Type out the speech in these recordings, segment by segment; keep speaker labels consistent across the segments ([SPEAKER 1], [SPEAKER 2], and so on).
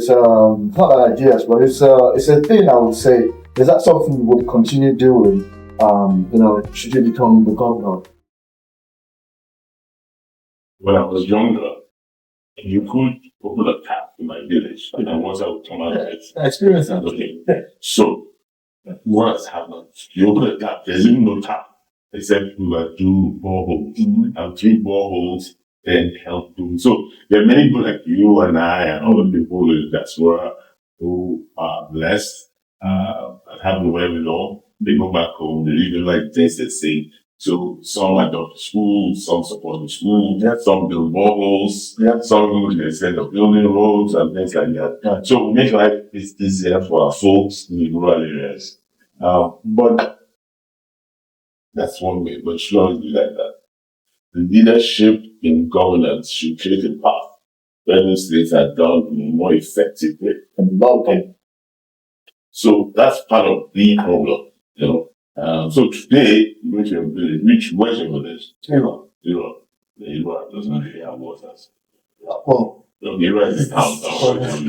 [SPEAKER 1] not ideas, but it's a thing I would say. Is that something you would continue doing? Should you become the governor?
[SPEAKER 2] When I was younger, you could open a tap in my village, and then water would come out of it.
[SPEAKER 1] Experience that.
[SPEAKER 2] Okay. So, what has happened? You open a tap, there's even no tap, except we will do boreholes. And 3 boreholes then help do. So, there are many people like you and I and other people in the diaspora who are blessed, and have the wherewithal. They go back home, they live like this, they say. So some adopt schools, some support the school, some build boreholes, some go to the extent of building roads and things like that. So we make life easier for our folks in the rural areas. But that's one way, but it should always be like that. The leadership in governance should create a path where those things are done in a more effective way. So that's part of the problem, So today, which where's your village? Zero. The Iran does not really have waters.
[SPEAKER 1] Well,
[SPEAKER 2] the Iran is town. Let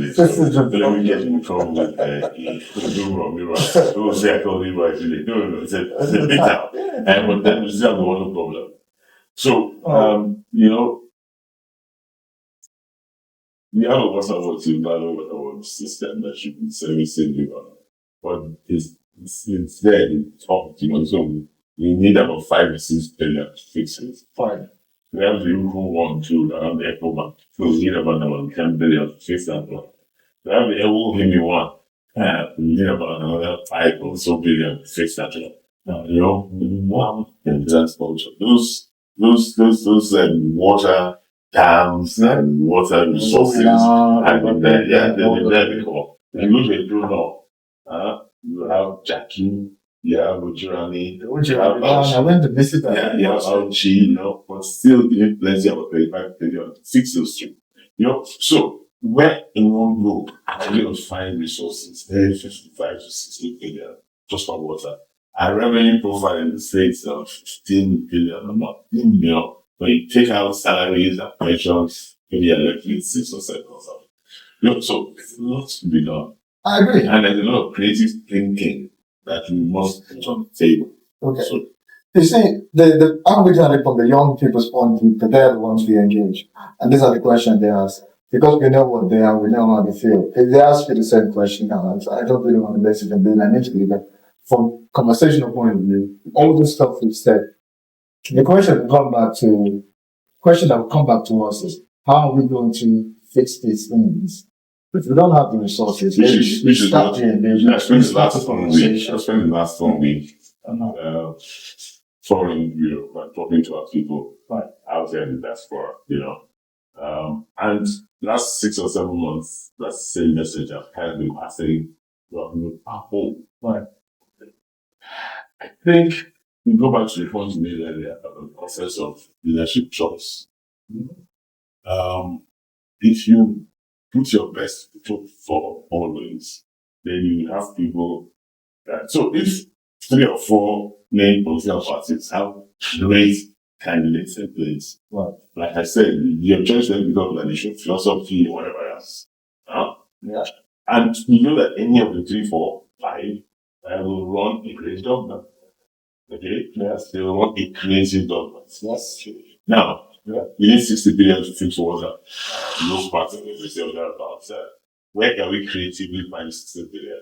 [SPEAKER 2] me get in trouble with People say I call Iran village. No, it's a big town. But then we still have one problem. So, we have a water system that should be servicing Iran. But it's there in top, so we need about 5 or 6 billion to fix it.
[SPEAKER 1] Fine.
[SPEAKER 2] We have the Echo 1, 2 around the Echo Bank. So we need about 10 billion to fix that one. We have the Echo Himi 1. We need about another 5 or so billion to fix that one. In transport. Those water dams and water resources have been there. They've been there before. And look at you now. You have Jackie, you have Ujirani,
[SPEAKER 1] I went to visit that.
[SPEAKER 2] You have Auchi, but still giving plenty of 35 billion to fix those two. So where in one group are we going to find resources? 55 to 60 billion just for water. Our revenue profile in the States of 15 billion a month. When you take out salaries and pensions, maybe electric 6 or 7 or something. So there's lots to be done.
[SPEAKER 1] I agree.
[SPEAKER 2] And there's a lot of creative thinking that we must put on the table.
[SPEAKER 1] Okay. So, you see, I'm looking at it from the young people's point of view, because they're the ones we engage. And these are the questions they ask. Because we know what they are, we know how they feel. If they ask you the same question now, I don't really want to mess it and be an interview, but from conversational point of view, all the stuff we've said, the question that will come back to us is, how are we going to fix these things? If we don't have the resources,
[SPEAKER 2] we should
[SPEAKER 1] start the engagement.
[SPEAKER 2] I spent the last 1 week touring Europe and talking to our people out there in the diaspora, and last 6 or 7 months, that's the same message I've kind of been passing to our home.
[SPEAKER 1] Right.
[SPEAKER 2] I think we go back to the point you made earlier about the process of leadership choice. If you put your best foot forward always, then you have people so if 3 or 4 main political parties have great candidates in place, like I said, you have choice them because of the philosophy or whatever else. And you know that any of the 3, 4, 5 will run a great government. Okay? Yes. They will run a creative government.
[SPEAKER 1] Yes.
[SPEAKER 2] Now, we need 60 billion to fix water. Those parts of it, we say about where can we creatively find 60 billion?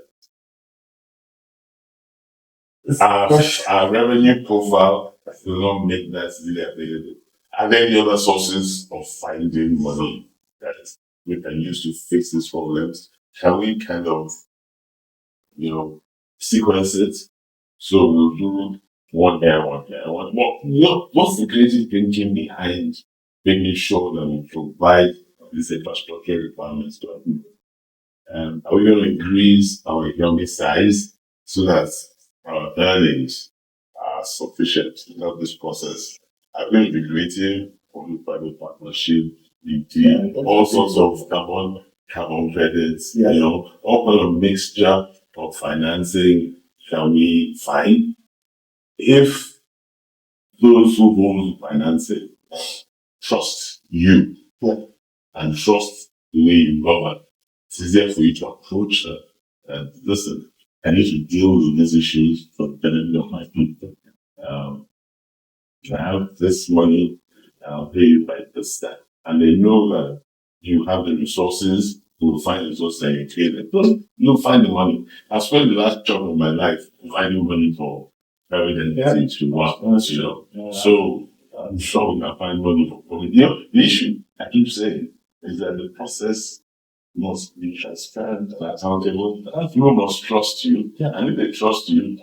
[SPEAKER 2] Our revenue profile will not make that easily available. Are there any other sources of finding money that we can use to fix these problems? Can we kind of, sequence it? So we'll do one here, one here. What's the creative thinking behind making sure that we provide these infrastructure requirements to our people? Are we going to increase our economic size so that our earnings are sufficient to help this process? Are we going to be creative public-private partnership, all sorts of carbon credits, all kind of mixture of financing can we find? If those who hold financing trust you and trust the way you govern, It's easier for you to approach her and listen, I need to deal with these issues for the benefit of my people. I have this money, I'll pay you by this time. And they know that you have the resources, you will find the resources and you create it. You'll find the money. I spent the last chunk of my life finding money for private entities to work, you know. Yeah. So I'm sure we can find money for COVID. You know, the issue I keep saying is that the process must be transparent and accountable. People must trust you. Yeah. And if they trust you,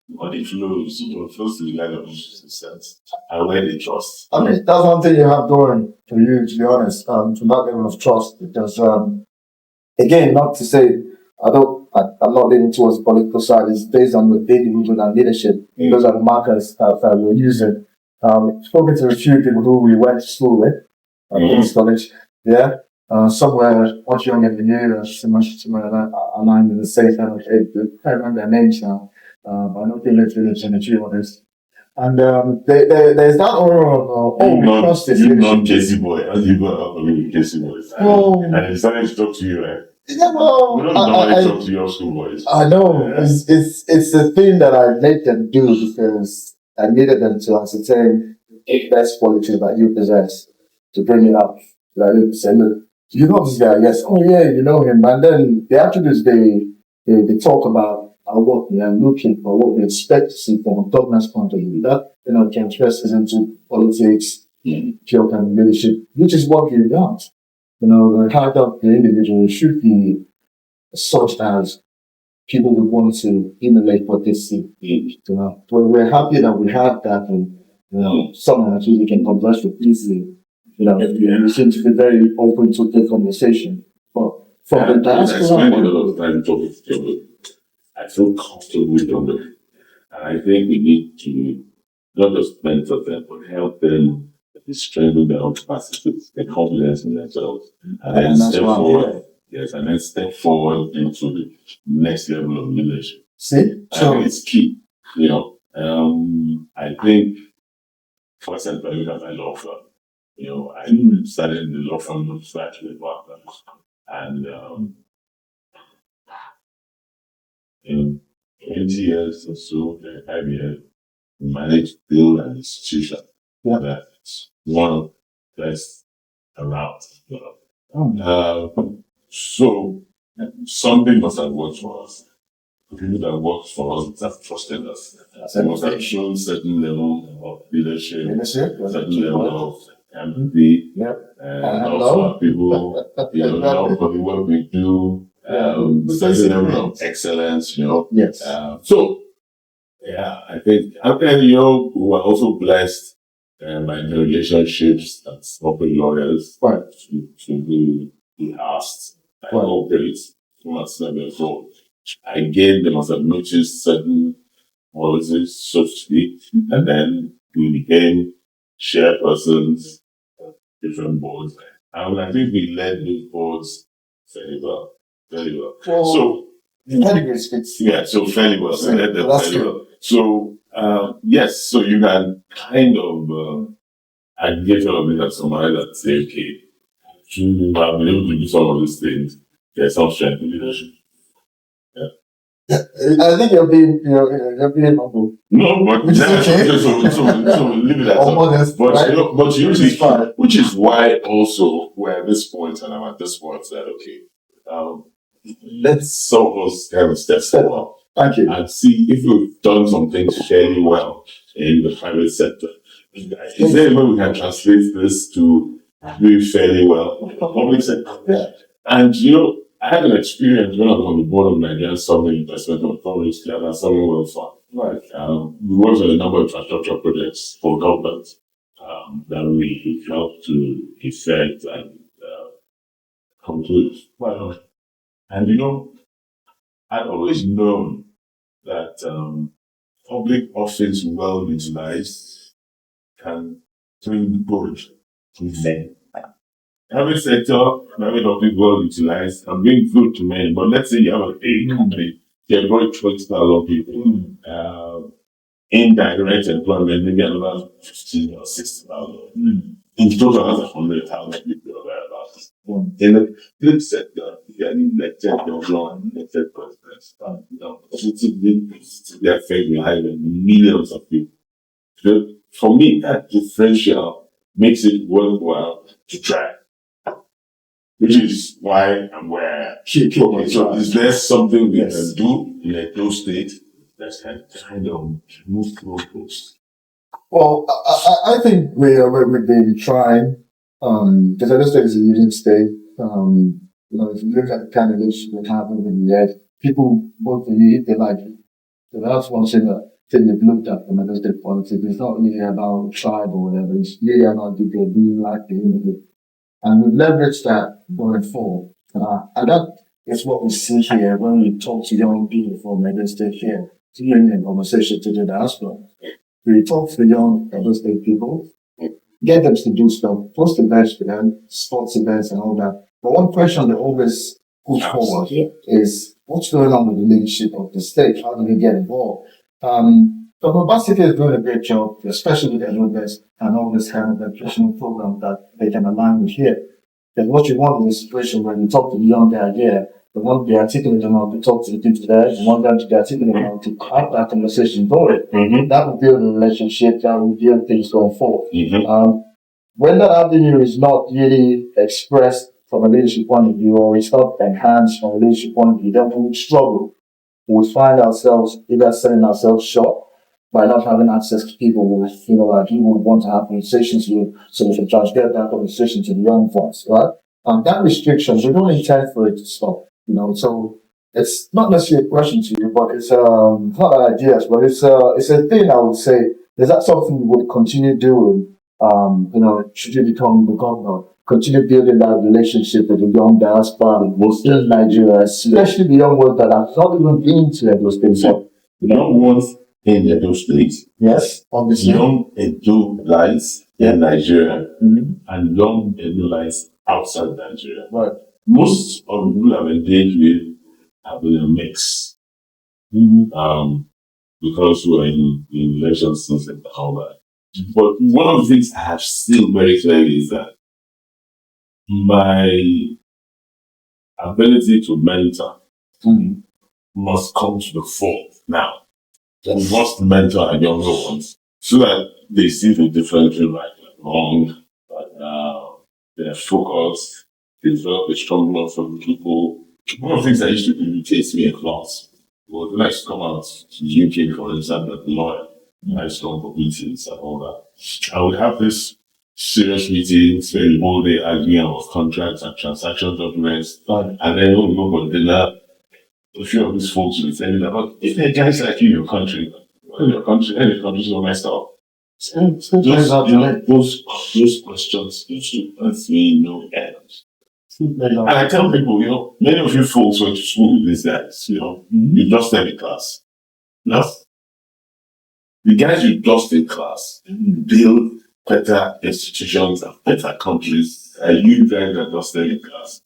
[SPEAKER 2] money flows, flows to the line of sense. And where they trust.
[SPEAKER 1] I mean, that's one thing you have going for you, to be honest, to that level of trust. Because, again, not to say, I'm not leaning towards the political side, it's based on the individual and leadership. Those are the markers that we're using. Spoken to a few people who we went to school with, King's College, yeah. Somewhere much younger than you, somewhere aligned with the same kind of age. I can't remember their names now, but I know they live in the few others. And there's that aura of, we trust this
[SPEAKER 2] You're
[SPEAKER 1] leadership.
[SPEAKER 2] not Jesse boy. How do you go out with Jesse boys? And they decided to talk to you, right?
[SPEAKER 1] Yeah, well,
[SPEAKER 2] We don't normally talk to your school boys.
[SPEAKER 1] I know. Yeah. It's the thing that I made them do because I needed them to ascertain the best quality that you possess to bring it up. Like, say, look, you know this guy, yes, oh yeah, you know him. And then the attributes they talk about are what we are looking for, what we expect to see from a governance point of view. That, can transfer into politics, pure kind of leadership, which is what we want. The character of the individual should be such as people would want to emulate what they see. We're happy that we have that, and someone who we can converse with easily. We seem to be very open to the conversation. But from the diaspora,
[SPEAKER 2] I spend a lot of time talking to people. I feel comfortable with them, and I think we need to not just mentor them, but help them strengthen their own capacities, their confidence in themselves, and then step forward. Yes, and then step forward into the next level of leadership.
[SPEAKER 1] See,
[SPEAKER 2] so it's key. I think first and foremost, at my law firm, I started in the law firm from scratch with partners, and in 20 years or so, 5 years, we managed to build an institution that's one of the best around. So something must have worked for us. The people that worked for us have trusted us. They must have shown certain level of leadership, certain level of empathy, and also people, love for the work we do, certain level of excellence,
[SPEAKER 1] Yes.
[SPEAKER 2] I think, we were also blessed by the relationships as corporate lawyers to be asked by corporate so again, they must have noticed certain policies, so to speak, and then we became chairpersons of different boards. And I think we led those boards very well. So, so fairly well. So led them fairly well. So, yes, so you can kind of aggregate all of it as somebody that say, okay, to have been able to do some of these things, there's some strength in leadership.
[SPEAKER 1] I think you're being humble.
[SPEAKER 2] No, but
[SPEAKER 1] which is okay.
[SPEAKER 2] So leave it as but which is why also we're at this point, and I'm at this point that let's some of us have a step forward.
[SPEAKER 1] Thank you.
[SPEAKER 2] And see if we've done some things fairly well in the private sector. Is there a way we can translate this to doing fairly well in the public sector?
[SPEAKER 1] Yeah.
[SPEAKER 2] And I had an experience when I was on the board of Nigerian Sovereign Investment Authority and our sovereign wealth fund. Right. We worked on a number of infrastructure projects for government that we helped to effect and conclude. Well, and I'd always known that public office well utilized can bring good to men. Private sector, private office well utilized and bring good to men. But let's say you have a company, you employ 20,000 people. Indirect employment, maybe another 15 or 60,000. In total, that's 100,000 people or thereabouts. In the good sector, you are elected governor and elected president. It's their favorite having millions of people. So for me, that differential makes it worthwhile to try. Which is why I'm where I am. Okay, so is there something we can do in Edo State that can kind of move goalposts?
[SPEAKER 1] Well, I think we've been trying, because Edo State is a unique state. If you look at the candidates we have in the head, people vote for you if they like you. So that's one thing that they've looked at from Edo State politics. It's not really about tribe or whatever. It's really about people being like the individual. And we leverage that going forward. And that is what we see here when we talk to young people from Edo State here, in conversation to the diaspora. We talk to the young Edo State people, get them to do stuff, post events for them, sports events and all that. But one question they always put forward is, what's going on with the leadership of the state? How do we get involved? Dr. Basike is doing a great job, especially with the and all this kind of educational program that they can align with here. Because what you want in a situation where you talk to the young guy here, you want the articulate enough to talk to the people there, you want them to be articulate enough to have that conversation going. That will build a relationship, that will build things going forward. When that avenue is not really expressed from a leadership point of view, or it's not enhanced from a leadership point of view, then we will struggle. We'll find ourselves either selling ourselves short by not having access to people who, would want to have conversations with, so we can transfer that conversation to the young ones, right? That restriction, we don't intend for it to stop, so it's not necessarily a question to you, but it's, not ideas, but it's a thing I would say. Is that something you would continue doing, should you become the governor? Continue building that relationship with the young diaspora in Nigeria, especially the young ones that have not even been to those things.
[SPEAKER 2] The young ones in Edo State.
[SPEAKER 1] Yes, obviously.
[SPEAKER 2] Young Edo-lites in Nigeria and young Edo-lites outside Nigeria.
[SPEAKER 1] Right.
[SPEAKER 2] Most of the people I've engaged with have been a mix. Because we're in election season and all that. But one of the things I have still very clearly is that my ability to mentor must come to the fore now. And must mentor our younger ones so that they see the difference in right and wrong, but they're focused, they develop a strong love for people. One of the things that used to irritate me in class was when I used to come out to the UK, for example, as a lawyer, I used to go for meetings and all that. I would have this serious meetings where the whole day arguing about contracts and transaction documents, and then when we go for dinner, a few of these folks will tell me that, if there are guys like you in your country, any countries are messed up. Those questions used to earth me no end. And I tell people, many of you folks went to school with these guys, you just stayed in class. No? The guys you just in class build better institutions and better countries, and you guys are just staying in class.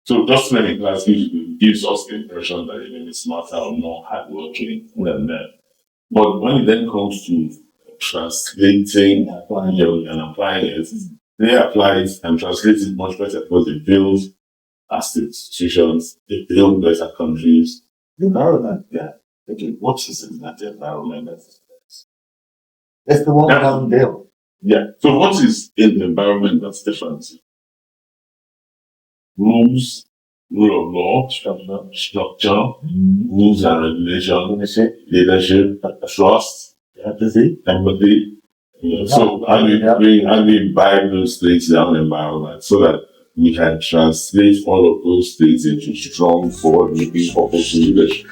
[SPEAKER 2] So just learning class gives us the impression that they may be smarter or more hardworking than them. But when it then comes to translating and applying it, they apply it and translate it much better because they build as institutions, they build better countries. The environment, what is in that environment? That's the one that haven't built. Yeah. So what is in the environment that's different? Rules, rule of law, structure, rules and regulation, leadership, trust, empathy. So how do we buy those things down environment so that we can translate all of those things into strong, forward-looking, purposeful leadership?